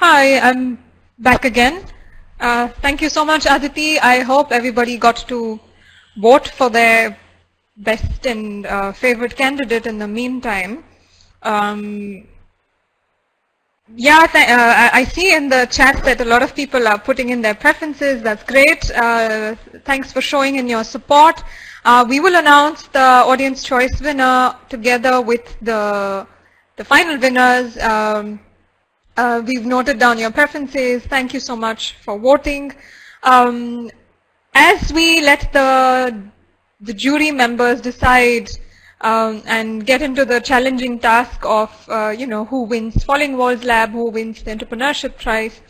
Hi, I'm back again. Thank you so much, Aditi. I hope everybody got to vote for their best and favorite candidate in the meantime. Yeah, I see in the chat that a lot of people are putting in their preferences. That's great. Thanks for showing in your support. We will announce the audience choice winner together with the final winners. We've noted down your preferences. Thank you so much for voting. As we let the jury members decide and get into the challenging task of who wins Falling Walls Lab, who wins the Entrepreneurship Prize,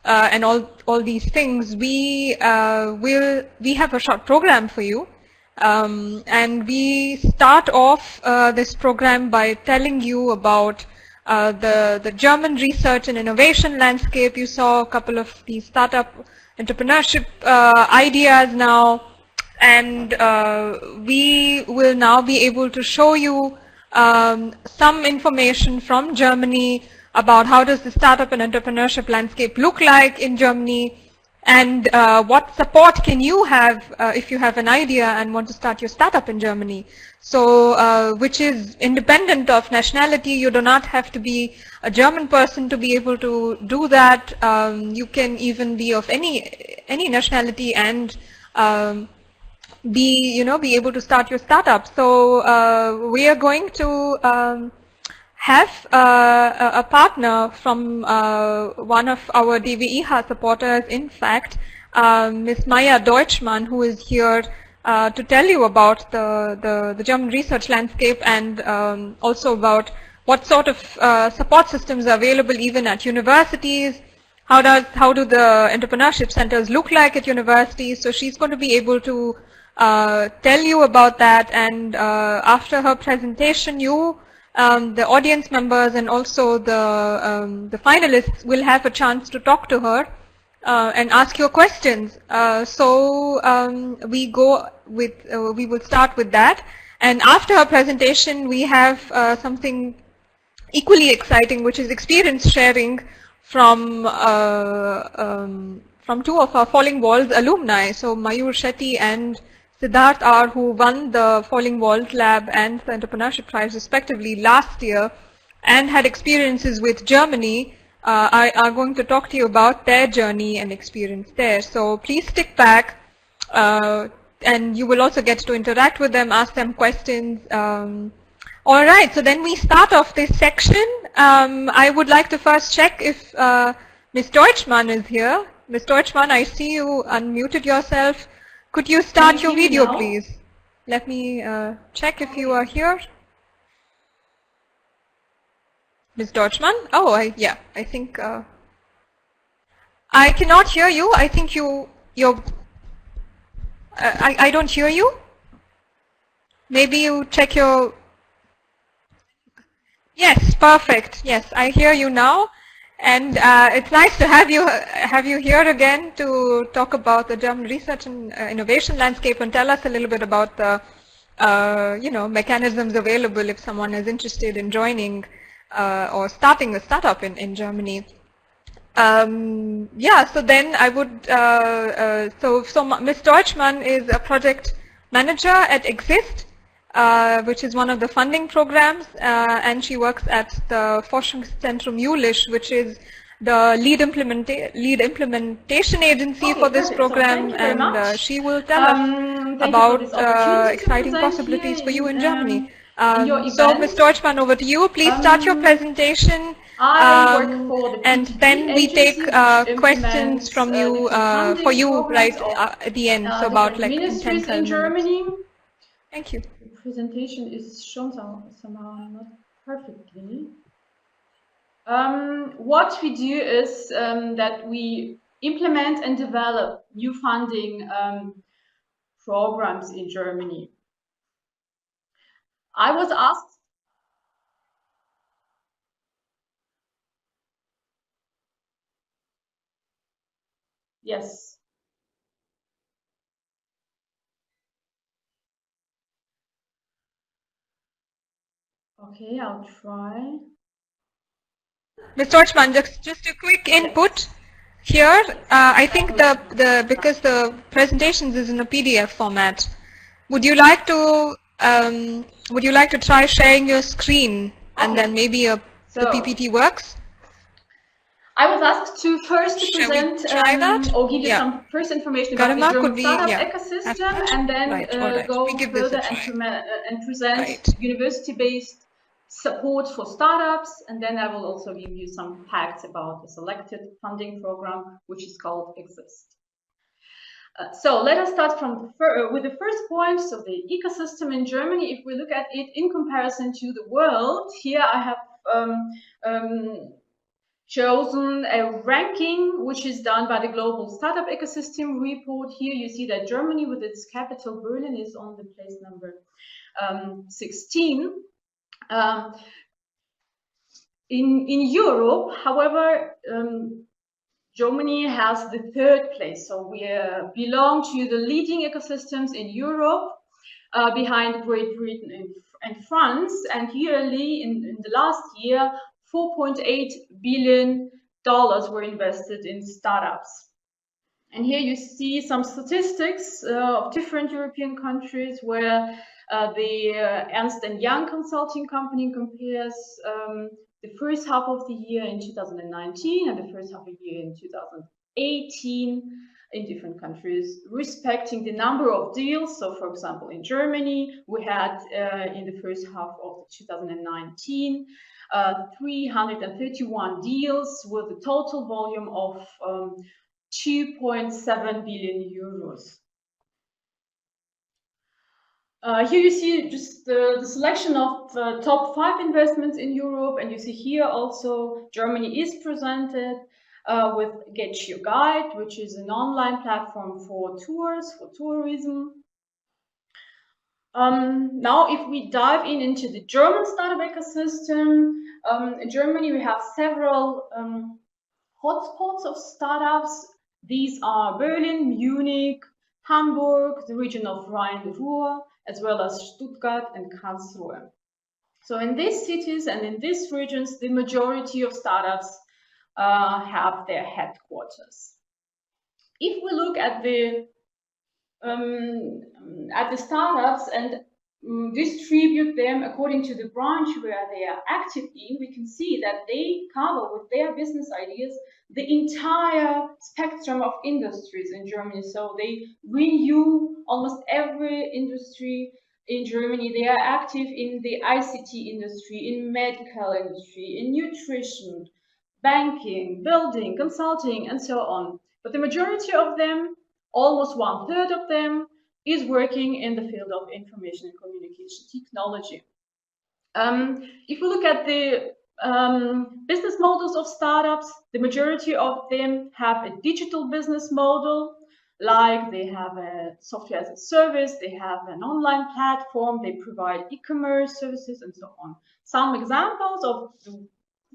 and all these things, we have a short program for you. And we start off this program by telling you about the German research and innovation landscape. You saw a couple of these startup entrepreneurship ideas now, and we will now be able to show you some information from Germany about how does the startup and entrepreneurship landscape look like in Germany, and what support can you have if you have an idea and want to start your startup in Germany. So which is independent of nationality. You do not have to be a German person to be able to do that. You can even be of any nationality and be able to start your startup. So we are going to have a partner from one of our DWIH supporters, in fact, Ms. Maiia Deutschmann, who is here to tell you about the German research landscape and also about what sort of support systems are available even at universities. How do the entrepreneurship centers look like at universities? So she's going to be able to tell you about that, and after her presentation, the audience members and also the finalists will have a chance to talk to her and ask your questions. We will start with that, and after her presentation, we have something equally exciting, which is experience sharing from two of our Falling Walls alumni. So Mayur, Shetty and Sidharth are who won the Falling Walls Lab and the Entrepreneurship Prize respectively last year and had experiences with Germany, are going to talk to you about their journey and experience there. So please stick back, and you will also get to interact with them, ask them questions. All right, so then we start off this section. I would like to first check if Ms. Deutschmann is here. Ms. Deutschmann, I see you unmuted yourself. Could you start your video, please? Let me check if you are here. Ms. Deutschmann? Oh, yeah, I think I cannot hear you. I think I don't hear you. Maybe you check your... Yes, perfect. Yes, I hear you now. And it's nice to have you here again to talk about the German research and innovation landscape and tell us a little bit about the mechanisms available if someone is interested in joining or starting a startup in Germany. Yeah, so then I would so Ms. Deutschmann is a project manager at EXIST, which is one of the funding programs, and she works at the Forschungszentrum Jülich, which is the lead implementation agency for this program, and she will tell us about exciting possibilities for you in Germany. So Ms. Deutschmann, over to you. Please start your presentation, and then we take questions from you for you right at the end, so about like 10 minutes. Thank you. The presentation is shown somehow not perfectly. What we do is that we implement and develop new funding programs in Germany. I was asked. Yes. Okay, I'll try. Ms. Deuschmann, just a quick input here. I think because the presentations is in a PDF format, would you like to try sharing your screen and then maybe the PPT works? I was asked to first Shall we present try that? or give you some first information about Garima, the German could we, startup ecosystem, and then go further and present university-based support for startups, and then I will also give you some facts about the selected funding program, which is called EXIST. So let us start from with the first point. So the ecosystem in Germany, if we look at it in comparison to the world, here I have chosen a ranking which is done by the Global Startup Ecosystem Report. Here you see that Germany, with its capital Berlin, is on the place number 16. In Europe, however, Germany has the third place. So we belong to the leading ecosystems in Europe, behind Great Britain and France. And yearly, in the last year, $4.8 billion were invested in startups. And here you see some statistics of different European countries where the Ernst & Young consulting company compares the first half of the year in 2019 and the first half of the year in 2018 in different countries, respecting the number of deals. So, for example, in Germany, we had in the first half of 2019 331 deals with a total volume of 2.7 billion euros. Here you see just the selection of top 5 investments in Europe, and you see here also Germany is presented with Get Your Guide, which is an online platform for tours, for tourism. Now, if we dive into the German startup ecosystem, in Germany we have several hotspots of startups. These are Berlin, Munich, Hamburg, the region of Rhine-Ruhr, as well as Stuttgart and Karlsruhe. So in these cities and in these regions, the majority of startups have their headquarters. If we look at the startups and distribute them according to the branch where they are active in, we can see that they cover with their business ideas the entire spectrum of industries in Germany. So they renew almost every industry in Germany. They are active in the ICT industry, in medical industry, in nutrition, banking, building, consulting, and so on. But the majority of them, almost 1/3 of them, is working in the field of information and communication technology. If we look at the business models of startups, the majority of them have a digital business model, like they have a software as a service, they have an online platform, they provide e-commerce services, and so on. Some examples of the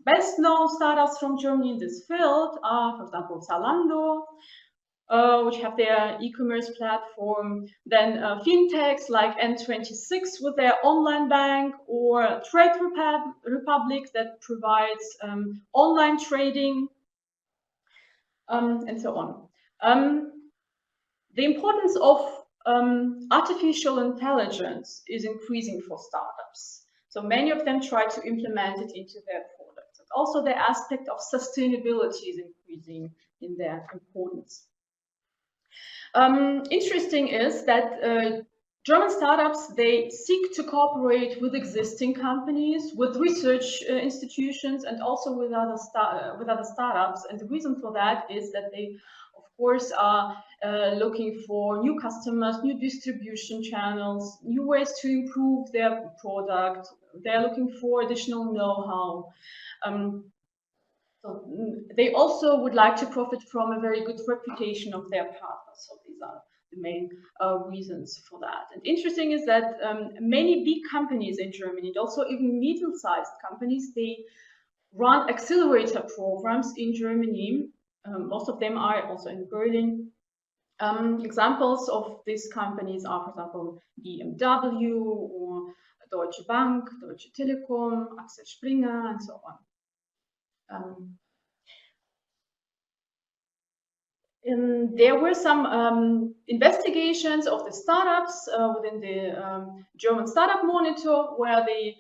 best known startups from Germany in this field are, for example, Zalando, which have their e-commerce platform, then fintechs like N26 with their online bank, or Trade Republic that provides online trading, and so on. The importance of artificial intelligence is increasing for startups. So many of them try to implement it into their products. And also the aspect of sustainability is increasing in their importance. Interesting is that German startups, they seek to cooperate with existing companies, with research institutions, and also with other startups. And the reason for that is that they, of course, are looking for new customers, new distribution channels, new ways to improve their product. They're looking for additional know-how. So they also would like to profit from a very good reputation of their partners. So these are the main reasons for that. And interesting is that many big companies in Germany, and also even middle-sized companies, they run accelerator programs in Germany. Most of them are also in Berlin. Examples of these companies are, for example, BMW or Deutsche Bank, Deutsche Telekom, Axel Springer, and so on. There were some investigations of the startups within the German Startup Monitor, where the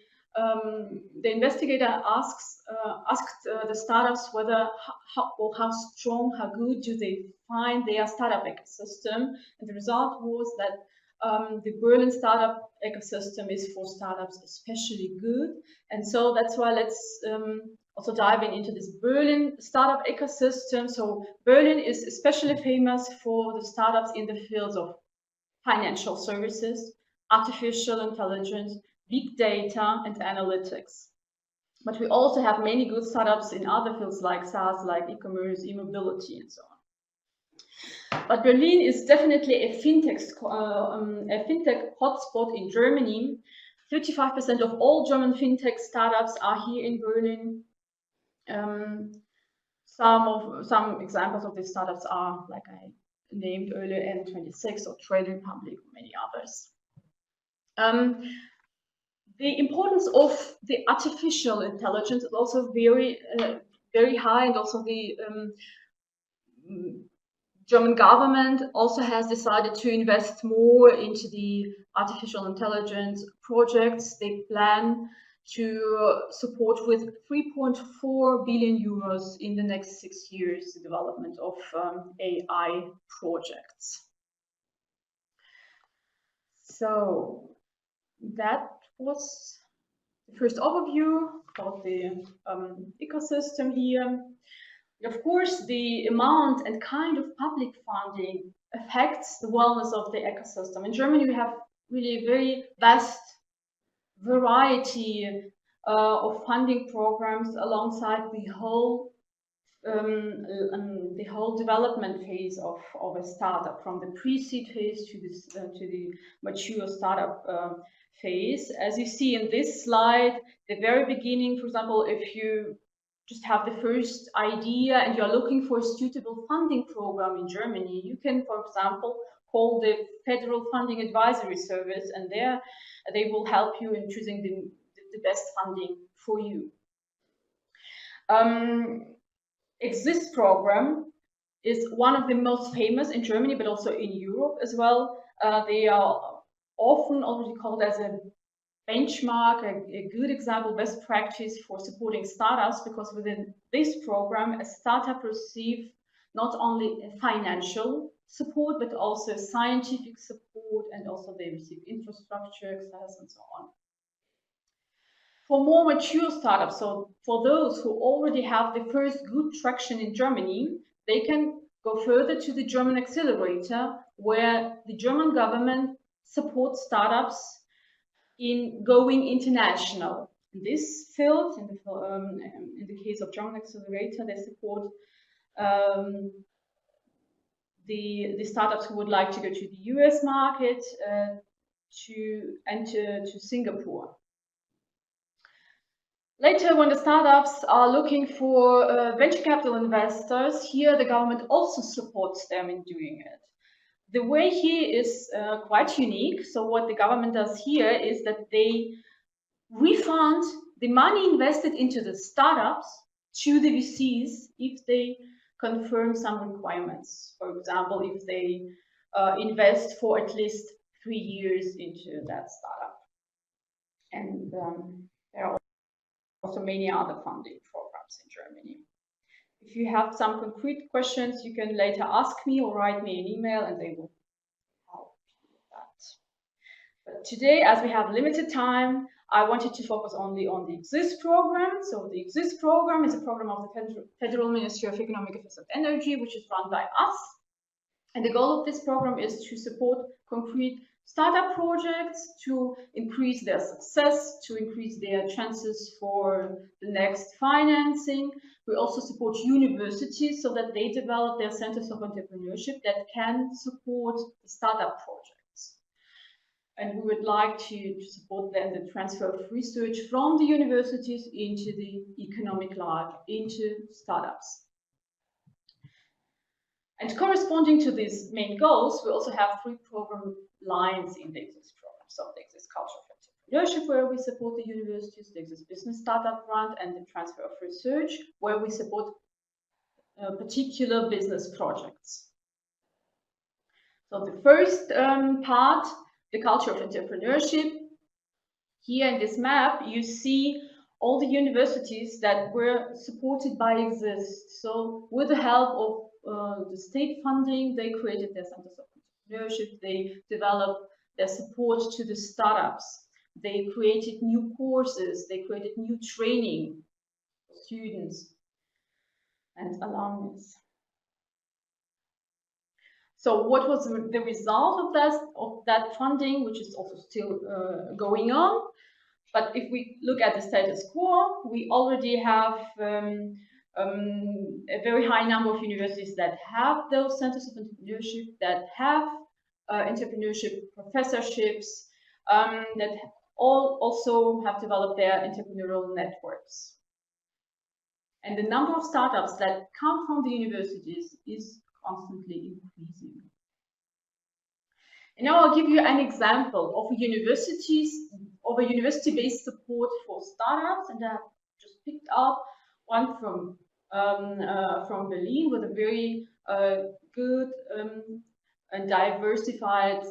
investigator asked the startups whether how strong, how good do they find their startup ecosystem, and the result was that the Berlin startup ecosystem is for startups especially good, and so that's why let's also diving into this Berlin startup ecosystem. So Berlin is especially famous for the startups in the fields of financial services, artificial intelligence, big data, and analytics. But we also have many good startups in other fields like SaaS, like e-commerce, e-mobility, and so on. But Berlin is definitely a fintech hotspot in Germany. 35% of all German fintech startups are here in Berlin. Some examples of these startups are, like I named earlier, N26 or Trade Republic, or many others. The importance of the artificial intelligence is also very high, and also the German government also has decided to invest more into the artificial intelligence projects. They plan to support with 3.4 billion euros in the next 6 years the development of AI projects. So that was the first overview of the ecosystem here. Of course, the amount and kind of public funding affects the wellness of the ecosystem. In Germany, we have really a very vast variety of funding programs alongside the whole development phase of a startup, from the pre-seed phase to the mature startup phase. As you see in this slide, the very beginning, for example, if you just have the first idea and you're looking for a suitable funding program in Germany, you can, for example, call the Federal Funding Advisory Service, and there they will help you in choosing the best funding for you. EXIST program is one of the most famous in Germany, but also in Europe as well. They are often already called as a benchmark, a good example, best practice for supporting startups, because within this program, a startup receives not only a financial support, but also scientific support, and also they receive infrastructure access and so on. For more mature startups, so for those who already have the first good traction in Germany, they can go further to the German accelerator, where the German government supports startups in going international. In this field, in the case of German accelerator, they support the startups who would like to go to the US market, to enter to Singapore. Later, when the startups are looking for venture capital investors, here the government also supports them in doing it. The way here is quite unique. So what the government does here is that they refund the money invested into the startups to the VCs if they confirm some requirements. For example, if they invest for at least 3 years into that startup. And there are also many other funding programs in Germany. If you have some concrete questions, you can later ask me or write me an email, and they will help you with that. But today, as we have limited time, I wanted to focus only on the EXIST program. So the EXIST program is a program of the Federal Ministry of Economic Affairs and Energy, which is run by us. And the goal of this program is to support concrete startup projects, to increase their success, to increase their chances for the next financing. We also support universities so that they develop their centers of entrepreneurship that can support the startup projects. And we would like to support then the transfer of research from the universities into the economic life, into startups. And corresponding to these main goals, we also have 3 program lines in the EXIST program. So the EXIST culture of Entrepreneurship, where we support the universities, the EXIST Business Startup Grant, and the Transfer of Research, where we support particular business projects. So the first part, the culture of entrepreneurship. Here in this map, you see all the universities that were supported by EXIST. So with the help of the state funding, they created their centers of entrepreneurship, they developed their support to the startups, they created new courses, they created new training for students and alumni. So what was the result of that funding, which is also still going on? But if we look at the status quo, we already have a very high number of universities that have those centers of entrepreneurship, that have entrepreneurship professorships, that all also have developed their entrepreneurial networks. And the number of startups that come from the universities is constantly increasing. And now I'll give you an example of a university-based support for startups, and I've just picked up one from Berlin with a very good and diversified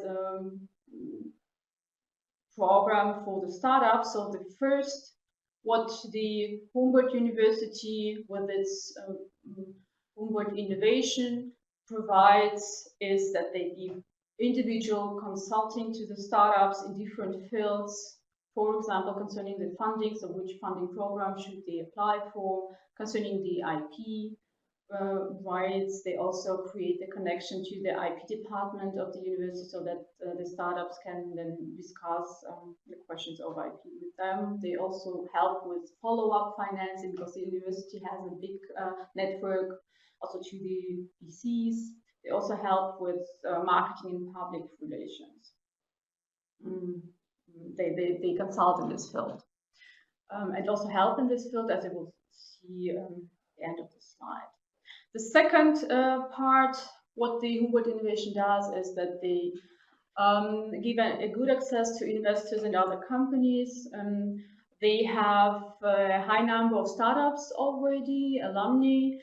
program for the startups. So the first, what the Humboldt University with its Humboldt Innovation provides is that they give individual consulting to the startups in different fields, for example, concerning the funding, so which funding program should they apply for, concerning the IP rights. They also create the connection to the IP department of the university so that the startups can then discuss the questions of IP with them. They also help with follow-up financing because the university has a big network also to the VCs. They also help with marketing and public relations. They consult in this field. And also help in this field, as you will see at the end of the slide. The second part, what the Humboldt Innovation does is that they give a good access to investors and other companies. They have a high number of startups already, alumni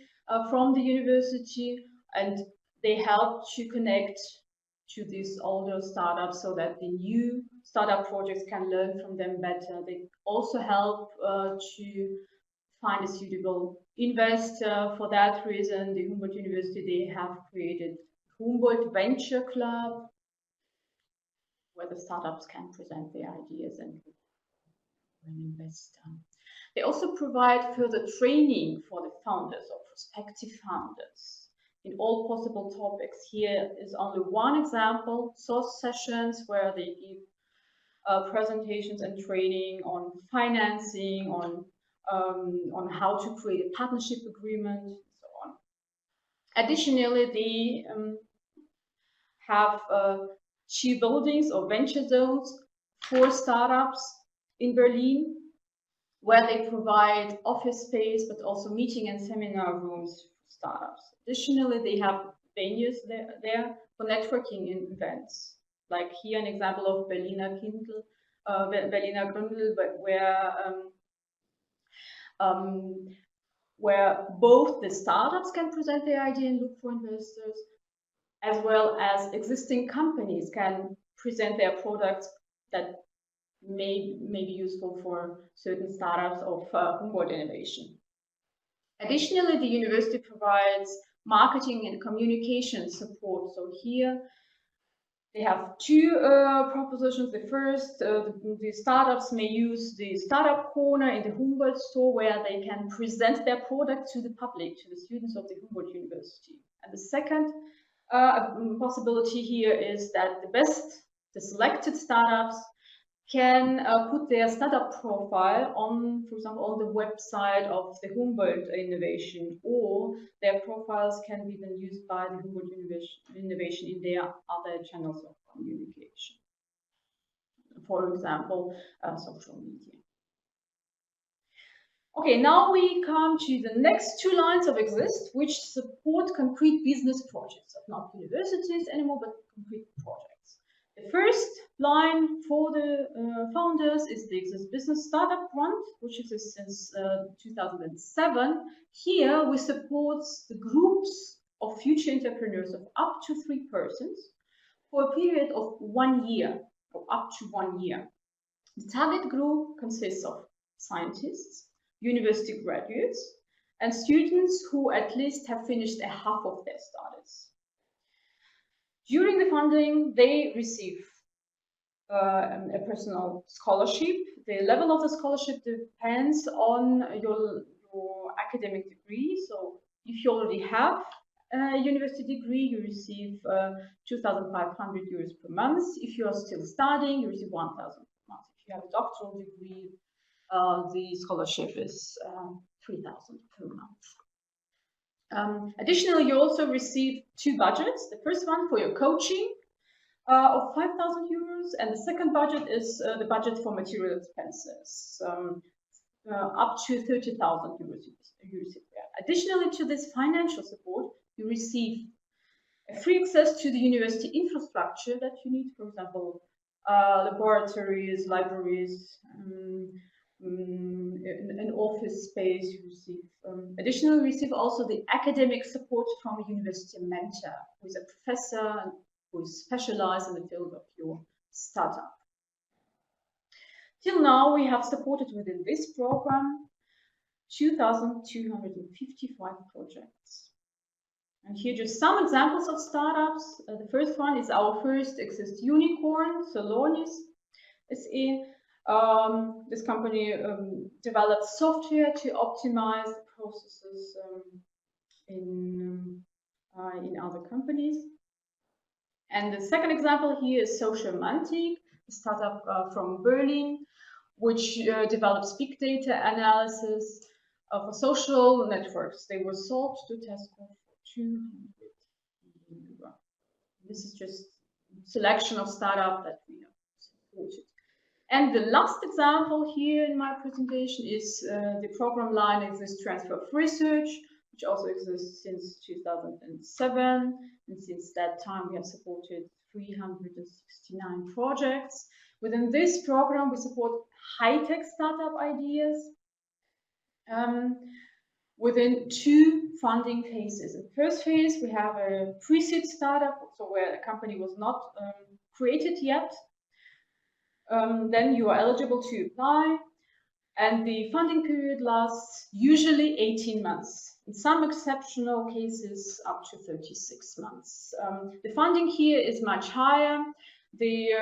from the university, and they help to connect to these older startups so that the new startup projects can learn from them better. They also help to find a suitable investor. For that reason, the Humboldt University, they have created Humboldt Venture Club, where the startups can present their ideas and an investor. They also provide further training for the founders or prospective founders in all possible topics. Here is only one example, source sessions, where they give presentations and training on financing, on how to create a partnership agreement, and so on. Additionally, they have 2 buildings or venture zones for startups in Berlin, where they provide office space, but also meeting and seminar rooms for startups. Additionally, they have venues there for networking in events. Like here, an example of Berliner Gründel, but where both the startups can present their idea and look for investors, as well as existing companies can present their products that may be useful for certain startups of Humboldt Innovation. Additionally, the university provides marketing and communication support. So here they have 2 propositions. The first, the startups may use the startup corner in the Humboldt store, where they can present their product to the public, to the students of the Humboldt University. And the second possibility here is that the selected startups can put their startup profile on, for example, on the website of the Humboldt Innovation, or their profiles can be then used by the Humboldt Innovation in their other channels of communication. For example, social media. Okay, now we come to the next 2 lines of EXIST, which support concrete business projects of not universities anymore, but concrete projects. The first line for the founders is the EXIST Business Startup Grant, which exists since 2007. Here we support the groups of future entrepreneurs of up to 3 persons for a period of 1 year, or up to 1 year. The target group consists of scientists, university graduates, and students who at least have finished a half of their studies. During the funding, they receive a personal scholarship. The level of the scholarship depends on your academic degree. So if you already have a university degree, you receive 2,500 euros per month. If you are still studying, you receive 1,000 per month. If you have a doctoral degree, the scholarship is 3,000 per month. Additionally, you also receive 2 budgets. The first one for your coaching of 5,000 euros, and the second budget is the budget for material expenses, up to 30,000 euros. Additionally to this financial support, you receive a free access to the university infrastructure that you need, for example, laboratories, libraries, an office space. You receive. Additionally, you receive also the academic support from a university mentor, who is a professor who is specialized in the field of your startup. Till now, we have supported within this program 2,255 projects. And here just some examples of startups. The first one is our first EXIST unicorn, Solonis SE. This company develops software to optimize the processes in other companies. And the second example here is Socialmantic, a startup from Berlin, which develops big data analysis for social networks. They were sold to Tesco for 200 euro. This is just a selection of startups that we have supported. And the last example here in my presentation is the program line EXIST Transfer of Research, which also exists since 2007. And since that time, we have supported 369 projects. Within this program, we support high-tech startup ideas within 2 funding phases. In the first phase, we have a pre-seed startup, so where the company was not created yet. Then you are eligible to apply, and the funding period lasts usually 18 months. In some exceptional cases, up to 36 months. The funding here is much higher. The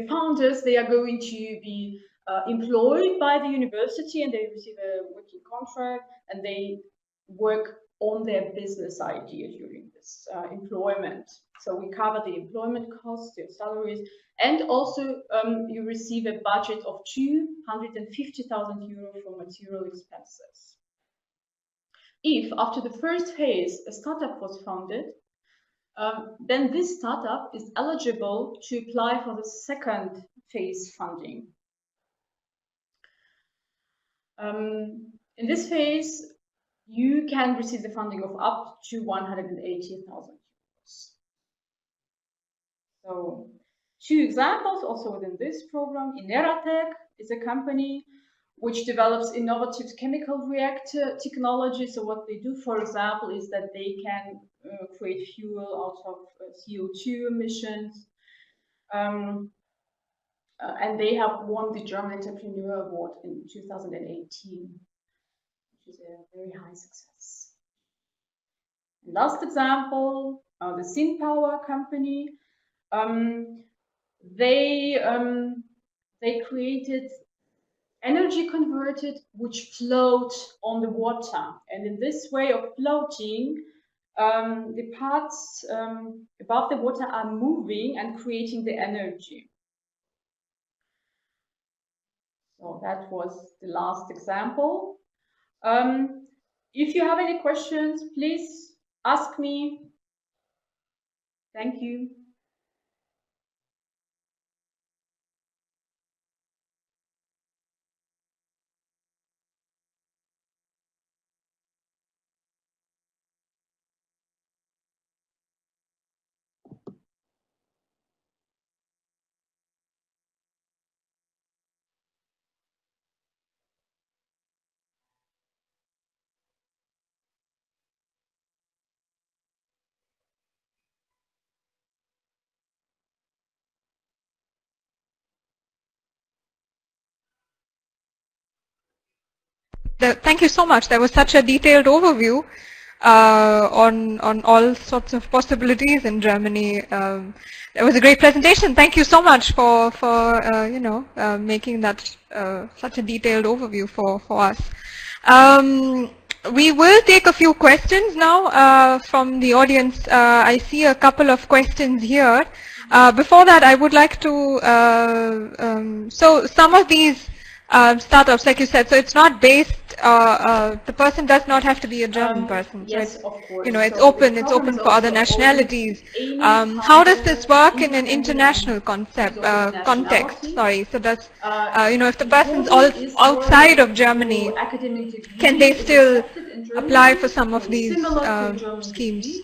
founders, they are going to be employed by the university, and they receive a working contract, and they work on their business idea during this employment. So we cover the employment costs, their salaries, and also you receive a budget of 250,000 euro for material expenses. If after the first phase a startup was founded, then this startup is eligible to apply for the second phase funding. In this phase, you can receive the funding of up to 180,000 euros. So 2 examples also within this program. Ineratech is a company which develops innovative chemical reactor technology. So what they do, for example, is that they can create fuel out of CO2 emissions. And they have won the German Entrepreneur Award in 2018, which is a very high success. And last example, the SynPower company. They created energy converted which float on the water, and in this way of floating, the parts above the water are moving and creating the energy. So that was the last example. If you have any questions, please ask me. Thank you. Thank you so much. That was such a detailed overview on all sorts of possibilities in Germany. That was a great presentation. Thank you so much for making that such a detailed overview for us. We will take a few questions now from the audience. I see a couple of questions here. Before that, I would like to, so some of these startups, like you said, so it's not based, the person does not have to be a German person. Yes, so of course. it's so open for other nationalities. How does this work in an international context? Sorry, so does, if the person's outside of Germany, can they still apply for some of these schemes?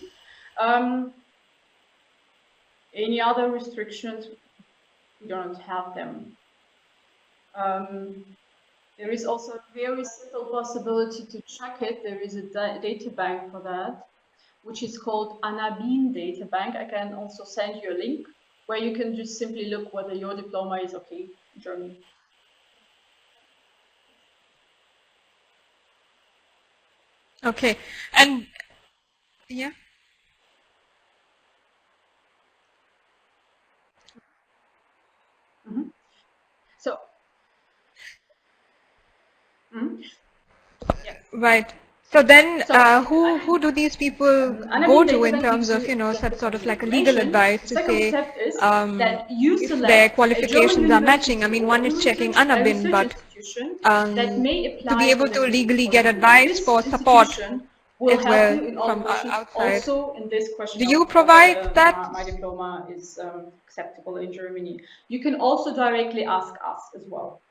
Any other restrictions? We don't have them. There is also a very simple possibility to check it. There is a data bank for that, which is called Anabin Data Bank. I can also send you a link where you can just simply look whether your diploma is okay in German. Okay, and yeah. Mm-hmm. So, yeah. Right. So then, who do these people go to in terms of, such sort of like a legal advice to say if their qualifications are matching? I mean, one is checking Anabin, but to be able to legally get advice for support as well from outside. Also, in this question, do you provide that? My diploma is acceptable in Germany. You can also directly ask us as well.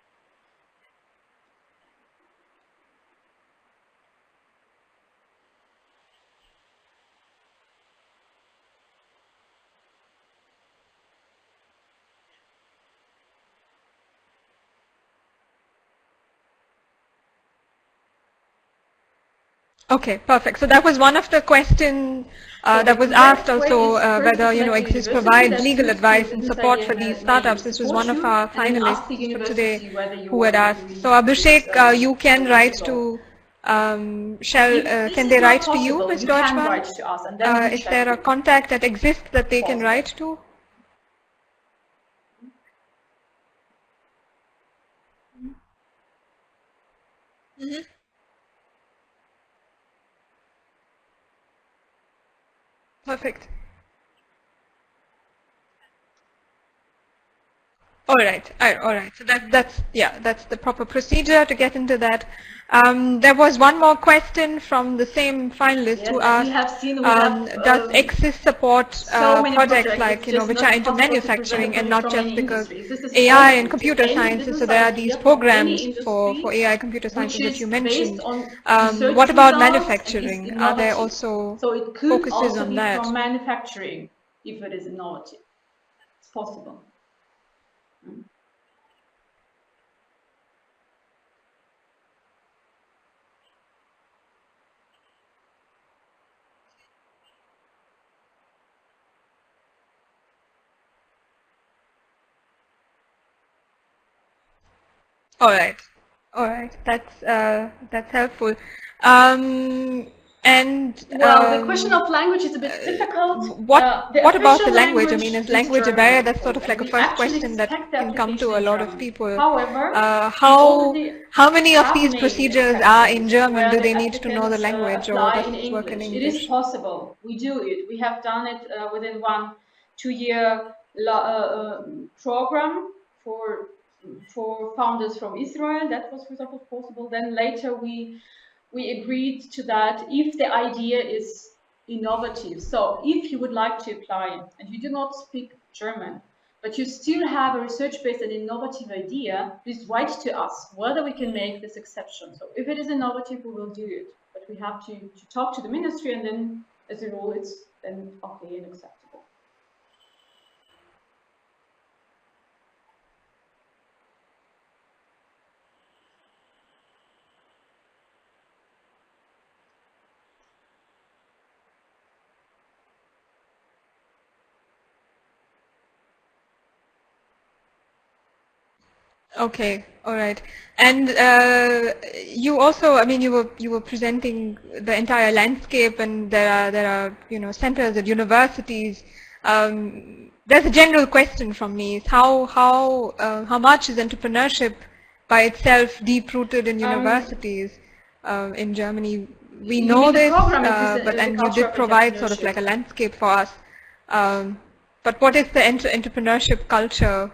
Okay, perfect. So that was one of the questions that was asked also, whether, EXIST provides legal advice and support for these startups. This was one of our finalists for today who had asked. So Abhishek, you can write to, can they write to you, Ms. Deuschmann? Is there a contact that exists that they can write to? Mm-hmm. Perfect. All right. So that's the proper procedure to get into that. There was one more question from the same finalist who asked, does EXIST support projects like, which are into manufacturing and not just because AI and computer sciences, so there are these programs for AI computer sciences that you mentioned. What about manufacturing? Are there also focuses on that? From manufacturing, if it is innovative. It's possible. All right. That's helpful. And well, the question of language is a bit difficult. What about the language? I mean, is language a barrier? That's sort of like a first question that can come to a lot of people. However, how many of these procedures are in German? Do they need to know the language, or does it work in English? It is possible. We do it. We have done it within 1-2 year program for founders from Israel. That was, for example, possible. Then later we agreed to that if the idea is innovative. So if you would like to apply and you do not speak German, but you still have a research-based and innovative idea, please write to us whether we can make this exception. So if it is innovative, we will do it. But we have to talk to the ministry, and then as a rule, it's then okay and acceptable. Okay, all right. And you also, I mean, you were presenting the entire landscape, and there are centers at universities. There's a general question from me: is how much is entrepreneurship by itself deep rooted in universities in Germany? We You know mean the this, program but the and you culture did of provide sort of like a entrepreneurship? landscape for us. But what is the entrepreneurship culture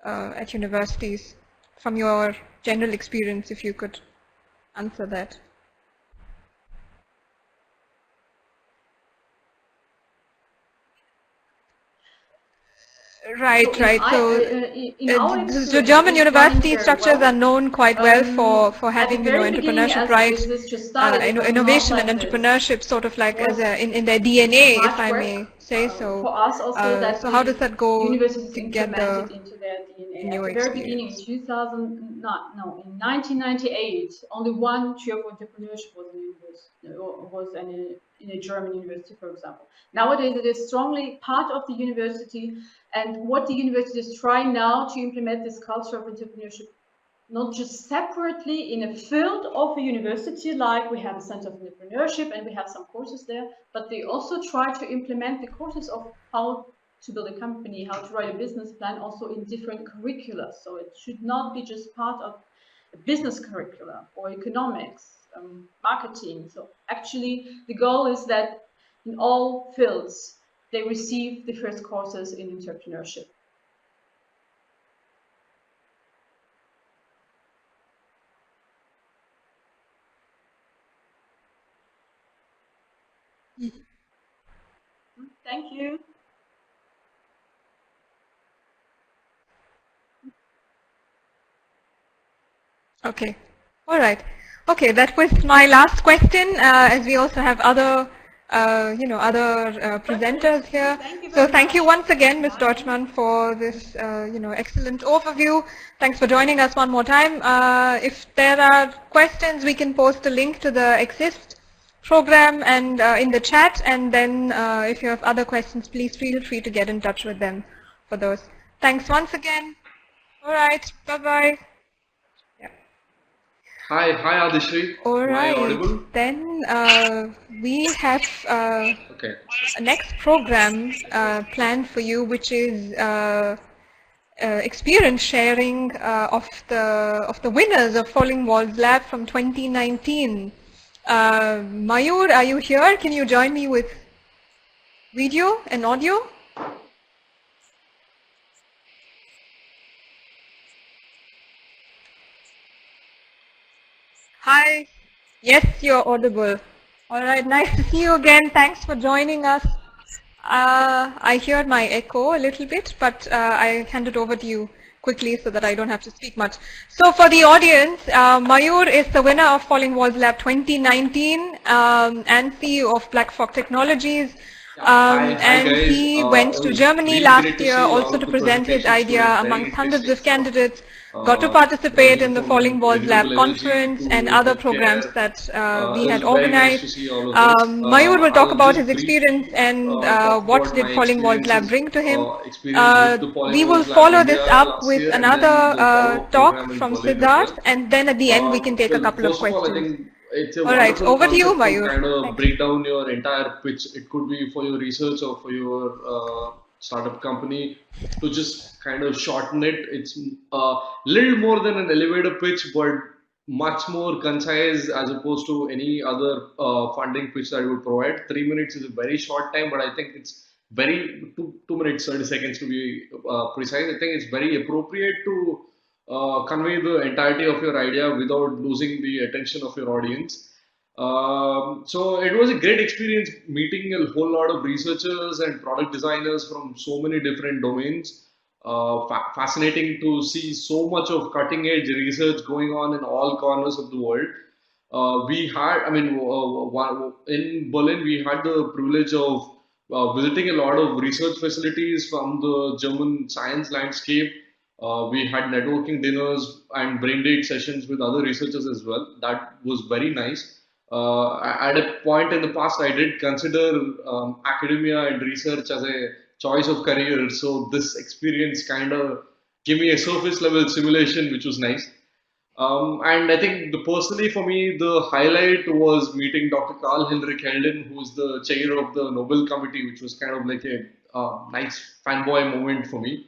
at universities, from your general experience, if you could answer that? Right, So right. So in our the German experience, it's running university very structures are well. known quite well for At the having very beginning, entrepreneurship as rights, EXIST just started, it was not innovation and like this. entrepreneurship sort of like Was as in their DNA, if much I work may say so. for us also that So how does the that go universities implemented together into their DNA. in At your the very beginning, in experience? 2000, not, no, in 1998, only one chair for entrepreneurship was in a German university, for example. Nowadays, it is strongly part of the university, and what the university is trying now to implement this culture of entrepreneurship not just separately in a field of a university, like we have a center of entrepreneurship and we have some courses there, but they also try to implement the courses of how to build a company, how to write a business plan, also in different curricula. So it should not be just part of a business curricula or economics, marketing. So actually, the goal is that in all fields, they receive the first courses in entrepreneurship. Thank you. Okay. All right. Okay, that was my last question, as we also have other, other presenters here. Thank you So very thank you much. once again, Ms. Bye. Deuschmann, for this, excellent overview. Thanks for joining us one more time. If there are questions, we can post a link to the EXIST program and in the chat, and then if you have other questions, please feel free to get in touch with them for those. Thanks once again. All right. Bye-bye. Hi, Adishri. All Am I right, audible? then we have Okay. a next program planned for you, which is experience sharing of the winners of Falling Walls Lab from 2019. Mayur, are you here? Can you join me with video and audio? Hi. Yes, you're audible. All right, nice to see you again. Thanks for joining us. I hear my echo a little bit, but I hand it over to you quickly so that I don't have to speak much. So for the audience, Mayur is the winner of Falling Walls Lab 2019 and CEO of BlackFog Technologies. Hi And guys. he went It to was Germany really last great to year see all also of to the present his presentations. Were idea very amongst hundreds interesting. of candidates, got to participate Ranging in the from Falling Walls Lab renewable energy conference and to other programs healthcare. that we It had was very nice organized. to see all of this. Mayur will talk I'll about his just experience briefly and talk what about did my Falling Walls Lab experiences, bring to him. experience with the We Falling will Walls Lab follow this India up last with year and then the another follow-up talk program in from Berlin as Sidharth, well. and then at the end we can take a Well, couple of first of all, I questions. think it's a All right, wonderful over to you, concept to Mayur. kind of Thanks. break down your entire pitch. It could be for your research or for your startup company to just kind of shorten it. It's a little more than an elevator pitch, but much more concise as opposed to any other funding pitch that I would provide. 3 minutes is a very short time, but I think it's very 2 minutes 30 seconds to be precise. I think it's very appropriate to convey the entirety of your idea without losing the attention of your audience. So it was a great experience meeting a whole lot of researchers and product designers from so many different domains. Fascinating to see so much of cutting edge research going on in all corners of the world. We had, I mean, in Berlin, we had the privilege of visiting a lot of research facilities from the German science landscape. We had networking dinners and brain date sessions with other researchers as well. That was very nice. At a point in the past, I did consider academia and research as a choice of career. So this experience kind of give me a surface level simulation, which was nice. And I think personally for me, the highlight was meeting Dr. Carl Heinrich Helden, who's the chair of the Nobel Committee, which was kind of like a nice fanboy moment for me.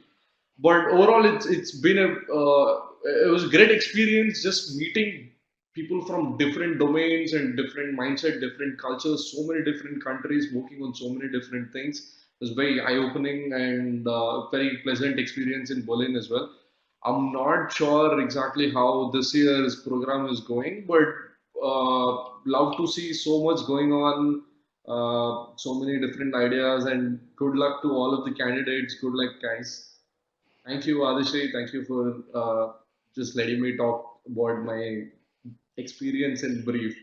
But overall, it's been it was a great experience just meeting people from different domains and different mindset, different cultures, so many different countries working on so many different things. It was very eye-opening and very pleasant experience in Berlin as well. I'm not sure exactly how this year's program is going, but love to see so much going on, so many different ideas, and good luck to all of the candidates. Good luck, guys. Thank you, Adishay. Thank you for just letting me talk about my experience in brief.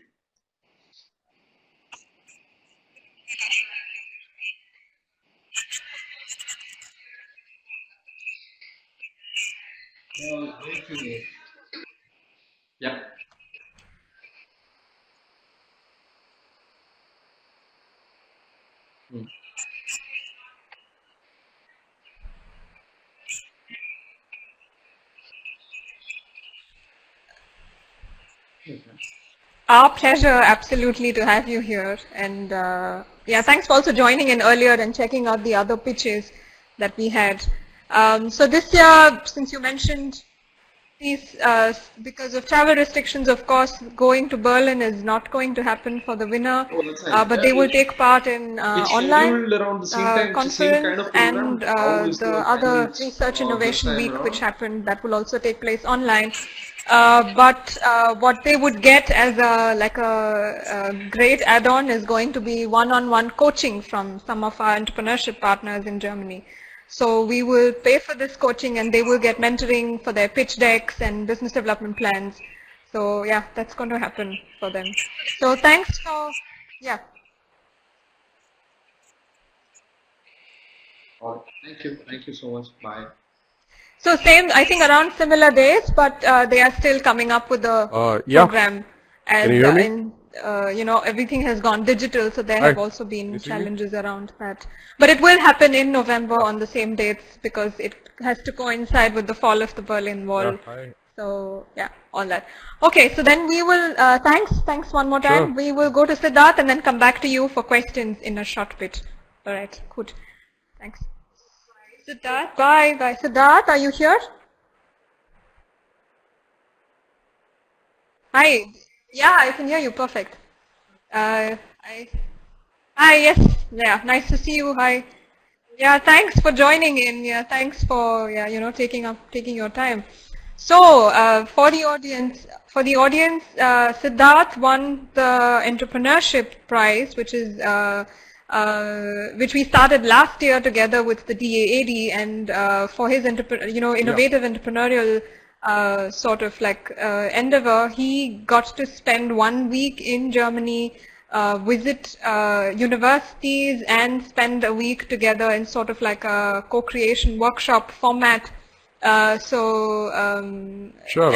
Thank you. Yeah. Hmm. Our pleasure, absolutely, to have you here. And yeah, thanks for also joining in earlier and checking out the other pitches that we had. So this year, since you mentioned these, because of travel restrictions, of course, going to Berlin is not going to happen for the winner, Oh, that's nice. but they will take part in It's online scheduled around the same time. It's the same kind conference, of and program. How is the the other finals Research this Innovation time Week, which around? happened, that will also take place online. But what they would get as a great add-on is going to be one-on-one coaching from some of our entrepreneurship partners in Germany. So we will pay for this coaching, and they will get mentoring for their pitch decks and business development plans. So yeah, that's going to happen for them. So thanks for, yeah. All right. Thank you. Thank you so much. Bye. So same, I think around similar days, but they are still coming up with a Yeah. program. As Can you hear me? you know, everything has gone digital, so there Hi. have also been Can you see me? challenges around that. But it will happen in November on the same dates because it has to coincide with the fall of the Berlin Wall. Yeah, hi. So yeah, all that. Okay, so then we will, thanks one more time. Sure. We will go to Sidharth and then come back to you for questions in a short bit. All right, good. Thanks. Sidharth, bye. Sidharth, are you here? Hi. Yeah, I can hear you. Perfect. Hi. Hi. Yes. Yeah. Nice to see you. Hi. Yeah. Thanks for joining in. Yeah. Thanks for you know taking your time. So for the audience, Sidharth won the Entrepreneurship Prize, which is which we started last year together with the DAAD, and for his innovative entrepreneurial sort of like endeavor, he got to spend 1 week in Germany, visit universities, and spend a week together in sort of like a co-creation workshop format. Sure.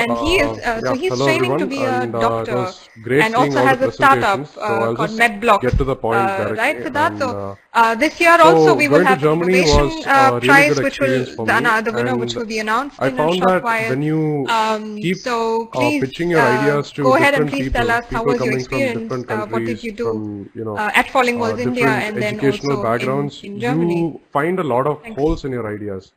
And he is so he's Hello training to everyone, be a and it doctor, was great and seeing also all has the a startup presentations. So I'll called just MedBlocks, get to the point directly. right, Sidharth? And, So this year also we will going to have the Germany innovation was a really prize, good which will experience for me, the winner, which and will be announced I in a found short that while. when you keep So please pitching your ideas to go ahead and different please tell us how people was your coming from experience. different What did countries, you do from at Falling Walls India, different and then educational also backgrounds, in Germany? you find a lot of Thanks. holes in your ideas.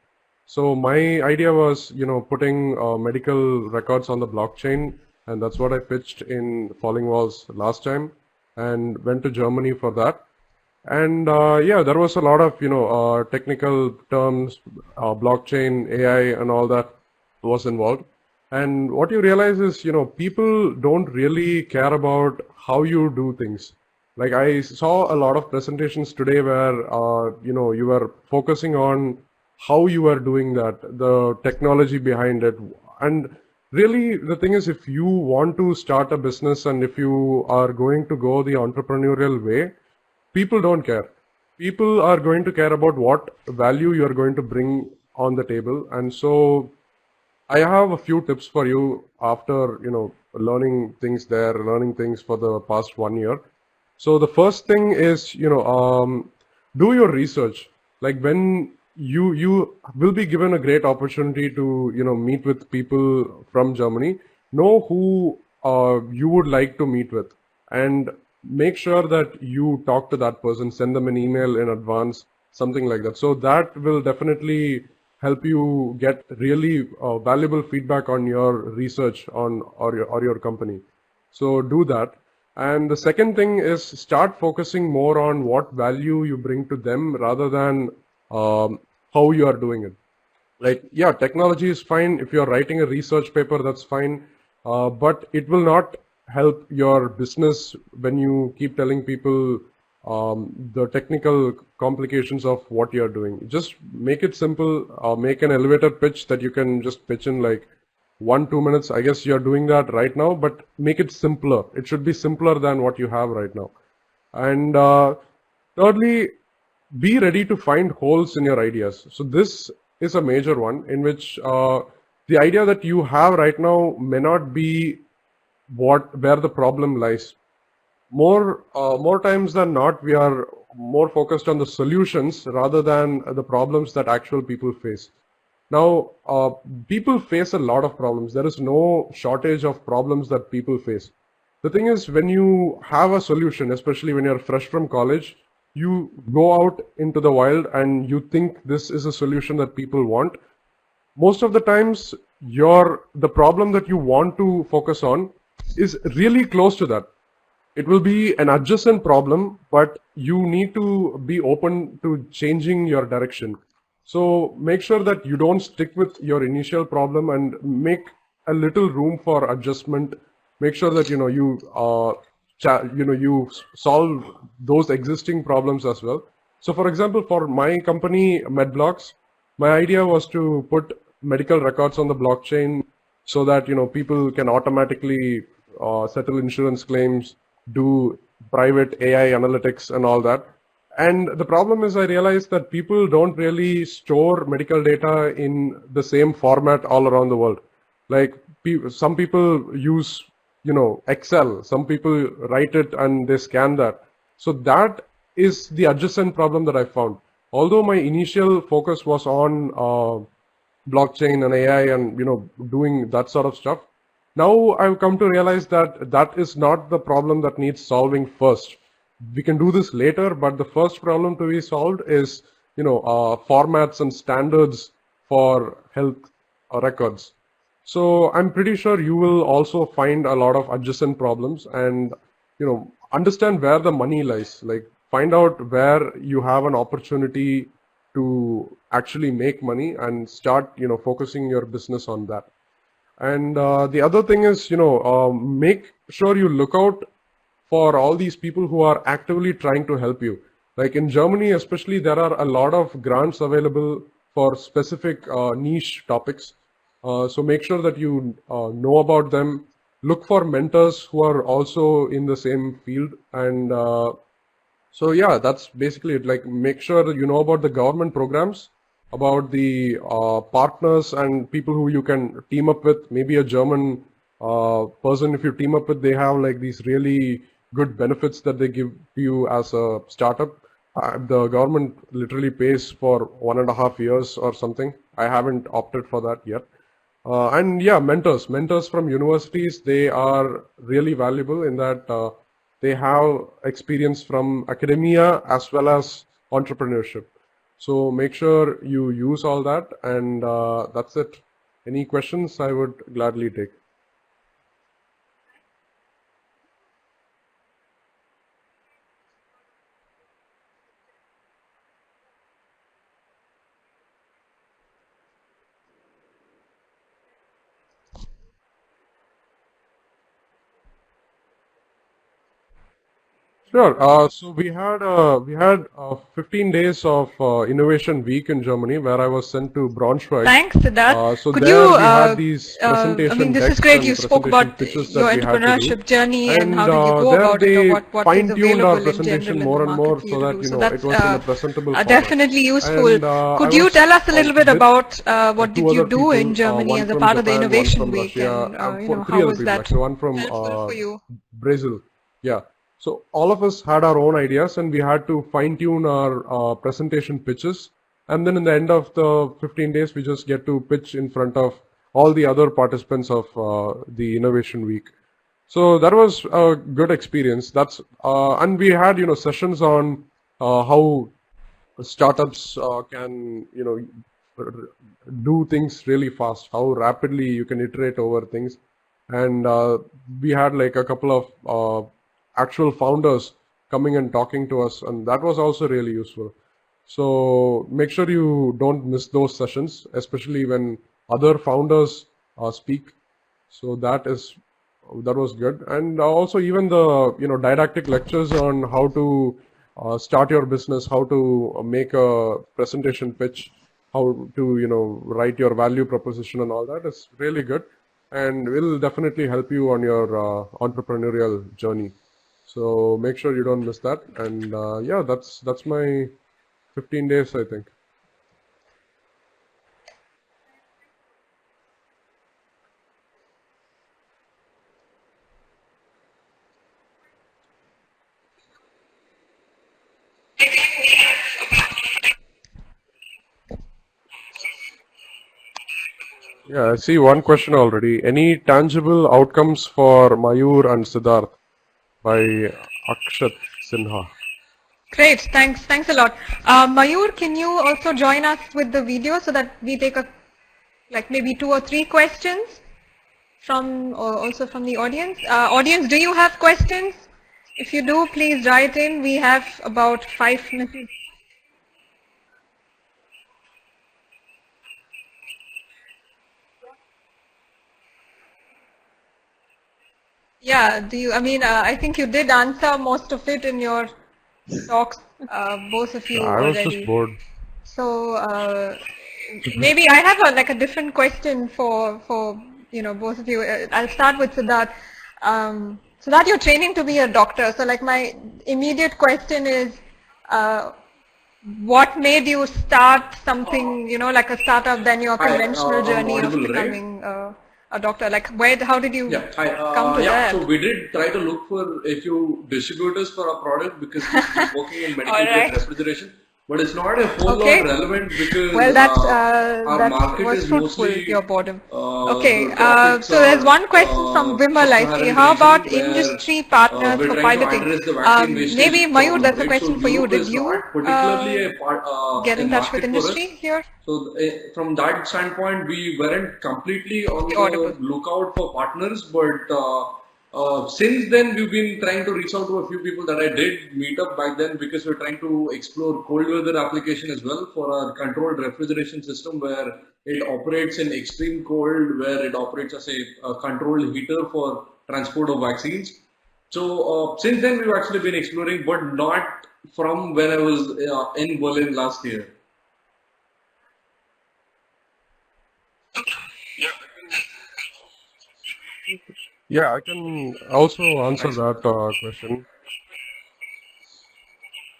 So my idea was, putting medical records on the blockchain, and that's what I pitched in Falling Walls last time, and went to Germany for that. And yeah, there was a lot of technical terms, blockchain, AI, and all that was involved. And what you realize is, people don't really care about how you do things. Like I saw a lot of presentations today where you were focusing on how you are doing that, the technology behind it. And really, the thing is, if you want to start a business and if you are going to go the entrepreneurial way, people don't care. People are going to care about what value you're going to bring on the table. And so I have a few tips for you after, learning things there, learning things for the past 1 year. So the first thing is, do your research. Like when you will be given a great opportunity to meet with people from Germany. Know who you would like to meet with, and make sure that you talk to that person. Send them an email in advance, something like that. So that will definitely help you get really valuable feedback on your research or your company. So do that. And the second thing is start focusing more on what value you bring to them rather than how you are doing it. Like, yeah, technology is fine. If you're writing a research paper, that's fine. But it will not help your business when you keep telling people the technical complications of what you're doing. Just make it simple. Make an elevator pitch that you can just pitch in like 1-2 minutes. I guess you're doing that right now, but make it simpler. It should be simpler than what you have right now. And thirdly, be ready to find holes in your ideas. So this is a major one in which the idea that you have right now may not be where the problem lies. More times than not, we are more focused on the solutions rather than the problems that actual people face. Now, people face a lot of problems. There is no shortage of problems that people face. The thing is, when you have a solution, especially when you're fresh from college, you go out into the wild and you think this is a solution that people want. Most of the times, the problem that you want to focus on is really close to that. It will be an adjacent problem, but you need to be open to changing your direction. So make sure that you don't stick with your initial problem and make a little room for adjustment. Make sure that you solve those existing problems as well. So for example, for my company MedBlocks, my idea was to put medical records on the blockchain so that people can automatically settle insurance claims, do private AI analytics and all that. And the problem is, I realized that people don't really store medical data in the same format all around the world. Like some people use Excel, some people write it and they scan that. So that is the adjacent problem that I found. Although my initial focus was on blockchain and AI and doing that sort of stuff, now I've come to realize that that is not the problem that needs solving first. We can do this later, but the first problem to be solved is formats and standards for health records. So I'm pretty sure you will also find a lot of adjacent problems and understand where the money lies. Like, find out where you have an opportunity to actually make money and start focusing your business on that. And the other thing is make sure you look out for all these people who are actively trying to help you. Like in Germany especially, there are a lot of grants available for specific niche topics. So make sure that you know about them. Look for mentors who are also in the same field. And so yeah, that's basically it. Like, make sure that you know about the government programs, about the partners and people who you can team up with. Maybe a German person, if you team up with, they have like these really good benefits that they give you as a startup. The government literally pays for 1.5 years or something. I haven't opted for that yet. And yeah, mentors from universities, they are really valuable in that they have experience from academia as well as entrepreneurship. So make sure you use all that, and that's it. Any questions I would gladly take. Sure. So we had 15 days of innovation week in Germany, where I was sent to Braunschweig. Thanks, Sidharth. So Could there you, we had these presentation this is decks great. and You spoke presentation about pitches your that we had to do. entrepreneurship journey and how And did you go there about it, or they what is fine-tuned our available in presentation general in more the and market more for you so to that do. So it was in a that's presentable format. definitely useful. And Could I you was tell us a little bit with about what two did you other do in people, Germany one as a from part of the Japan, one innovation from week, Russia, and three how other was people that actually, one from helpful for you? Brazil. Yeah. So all of us had our own ideas, and we had to fine tune our presentation pitches. And then in the end of the 15 days, we just get to pitch in front of all the other participants of the innovation week. So that was a good experience. And we had, sessions on how startups can, do things really fast, how rapidly you can iterate over things. And we had like a couple of actual founders coming and talking to us, and that was also really useful. So make sure you don't miss those sessions, especially when other founders speak. So that was good. And also even the didactic lectures on how to start your business, how to make a presentation pitch, how to write your value proposition and all that is really good, and will definitely help you on your entrepreneurial journey. So make sure you don't miss that. And yeah, that's my 15 days, I think. Yeah, I see one question already. Any tangible outcomes for Mayur and Sidharth by Akshat Sinha? Great, thanks a lot. Mayur, can you also join us with the video so that we take maybe 2 or 3 questions also from the audience? Audience, do you have questions? If you do, please write in. We have about 5 minutes. Yeah, I think you did answer most of it in your talks, both of you I was already. just bored. So maybe I have a different question for both of you. I'll start with Sidharth. Sidharth, you're training to be a doctor. So my immediate question is, what made you start something like a startup than your conventional journey of becoming a doctor? How did you come to that? So we did try to look for a few distributors for our product because we're working in medical grade refrigeration. But it's not a whole lot relevant because our market was is fruitful, mostly your boredom. Okay, so there's one question from Vimal, I see. How about industry partners for piloting? Maybe Mayur, that's a question for you. Did you get in touch with industry here? So from that standpoint, we weren't completely on the lookout for partners, but since then we've been trying to reach out to a few people that I did meet up back then because we're trying to explore cold weather application as well for our controlled refrigeration system where it operates in extreme cold, where it operates as a controlled heater for transport of vaccines. So since then we've actually been exploring, but not from when I was in Berlin last year. Yeah, I can also answer that question.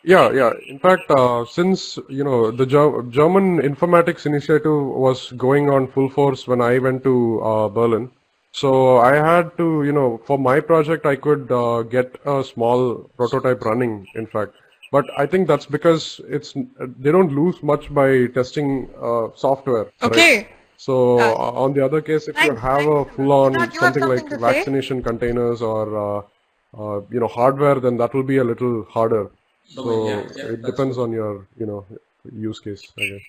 Yeah. In fact, since the German informatics initiative was going on full force when I went to Berlin, so I had to for my project I could get a small prototype running. In fact, but I think that's because they don't lose much by testing software. Okay. Right? So on the other case, if you have a full-on something like vaccination containers or hardware, then that will be a little harder. So it depends on your use case, I guess.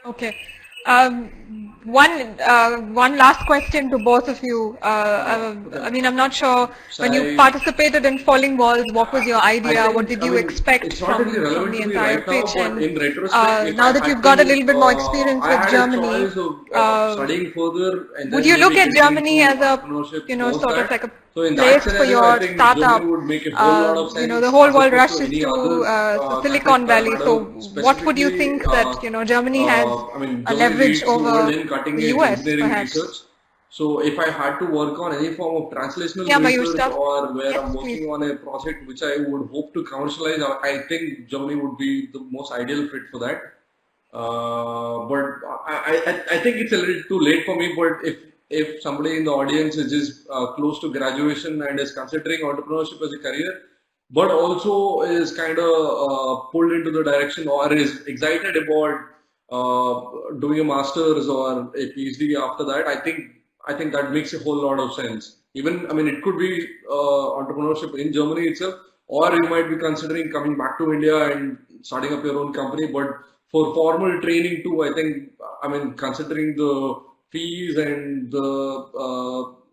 Okay. One last question to both of you. I'm not sure, when you participated in Falling Walls, what was your idea? What did you expect from the entire pitch? And now that you've got a little bit more experience with Germany, would you look at Germany as a, sort of like a So in that place for scenario, your I think startup. Germany would make a whole lot of sense. You know, the whole as world opposed rushes any to other Silicon countries that Valley. matter. So what would you Specifically, think that, you know, Germany has I mean, a Germany leverage leads the world over in cutting the edge US, engineering perhaps? research. So if I had to work on any form of translational Yeah, Mayur, research start. or where Yes, I'm working please. on a project which I would hope to commercialize, I think Germany would be the most ideal fit for that. But I think it's a little too late for me. But if somebody in the audience is just close to graduation and is considering entrepreneurship as a career, but also is kind of pulled into the direction or is excited about doing a master's or a PhD after that, I think that makes a whole lot of sense. Even, I mean, it could be entrepreneurship in Germany itself, or you might be considering coming back to India and starting up your own company. But for formal training too, I think, I mean, considering the fees and the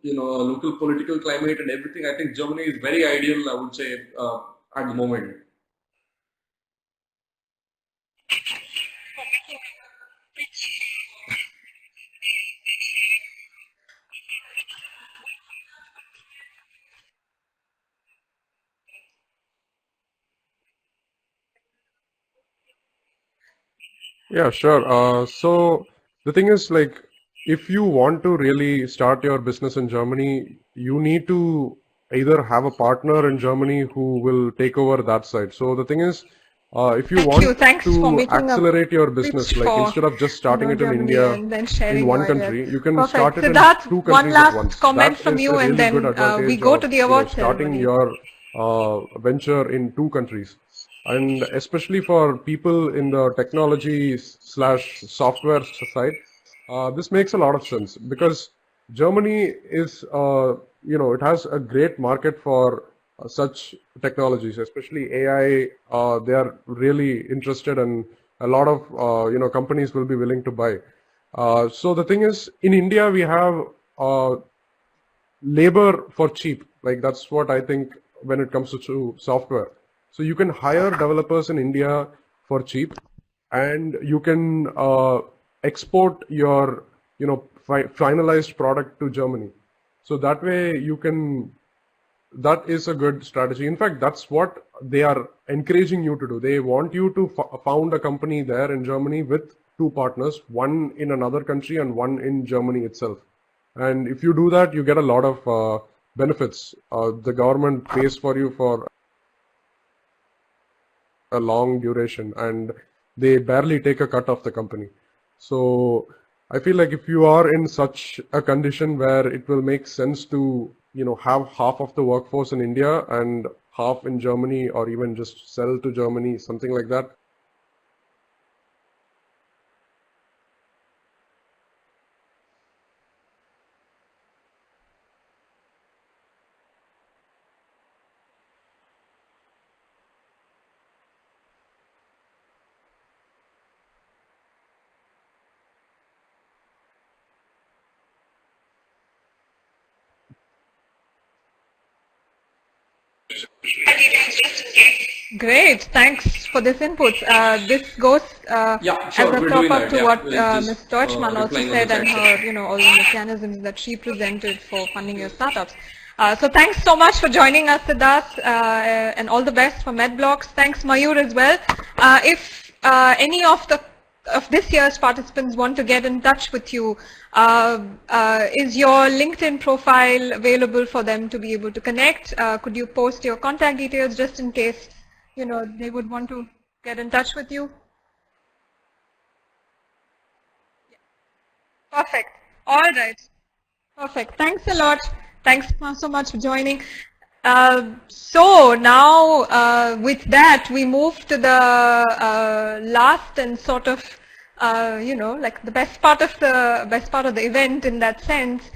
local political climate and everything, I think Germany is very ideal, I would say, at the moment. Yeah, sure. So the thing is, like, if you want to really start your business in Germany, you need to either have a partner in Germany who will take over that side. So the thing is, if you Thank want you. Thanks for to making a accelerate your pitch business, like for, instead of just starting it in Germany India and then in sharing one your ideas. country, you can Perfect. start it in Sidharth, two one countries at last once. comment That from is you, a and really good then we advantage go of, to the you know, award starting ceremony. your venture in two countries. And especially for people in the technology slash software side, this makes a lot of sense because Germany is, it has a great market for such technologies, especially AI. They are really interested, and a lot of companies will be willing to buy. So the thing is, in India we have labor for cheap. Like that's what I think when it comes to software. So you can hire developers in India for cheap, and you can export your finalized product to Germany. So that way you can. That is a good strategy. In fact, that's what they are encouraging you to do. They want you to found a company there in Germany with two partners, one in another country and one in Germany itself. And if you do that, you get a lot of benefits. The government pays for you for a long duration, and they barely take a cut of the company. So I feel like if you are in such a condition where it will make sense to, have half of the workforce in India and half in Germany, or even just sell to Germany, something like that. Great, thanks for this input. This goes Yeah, sure, as a we're top doing up that. to Yeah, what we'll Ms. just Deuschmann also replying on said, the and chat her, section. all the mechanisms that she presented for funding your startups. So thanks so much for joining us, Sidharth, and all the best for MedBlocks. Thanks, Mayur, as well. If any of this year's participants want to get in touch with you, is your LinkedIn profile available for them to be able to connect? Could you post your contact details just in case, they would want to get in touch with you? Perfect. All right. Perfect. Thanks a lot. Thanks so much for joining. So now with that, we move to the last and sort of, like the best part of the event in that sense.